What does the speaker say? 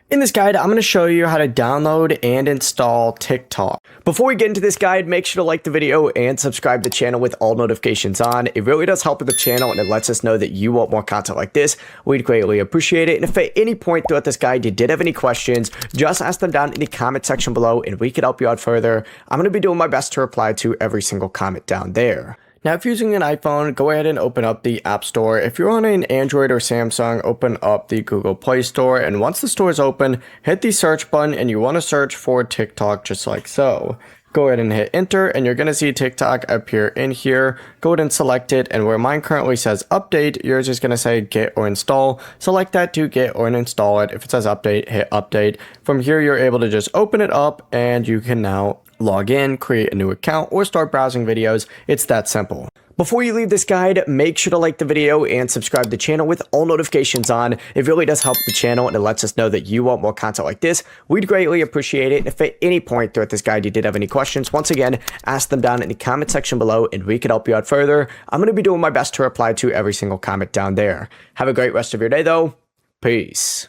In this guide, I'm going to show you how to download and install TikTok. Before we get into this guide, make sure to like the video and subscribe to the channel with all notifications on. It really does help with the channel and it lets us know that you want more content like this. We'd greatly appreciate it. And if at any point throughout this guide you did have any questions, just ask them down in the comment section below and we can help you out further. I'm going to be doing my best to reply to every single comment down there. Now, if you're using an iPhone, go ahead and open up the App Store. If you're on an Android or Samsung, open up the Google Play Store. And once the store is open, hit the search button and you want to search for TikTok just like so. Go ahead and hit enter and you're going to see TikTok appear in here. Go ahead and select it, and where mine currently says update, yours is going to say get or install. Select that to get or install it. If it says update, hit update. From here, you're able to just open it up and you can now log in, create a new account, or start browsing videos. It's that simple. Before you leave this guide, make sure to like the video and subscribe to the channel with all notifications on. It really does help the channel and it lets us know that you want more content like this. We'd greatly appreciate it. And if at any point throughout this guide you did have any questions, once again, ask them down in the comment section below and we can help you out further. I'm going to be doing my best to reply to every single comment down there. Have a great rest of your day though. Peace.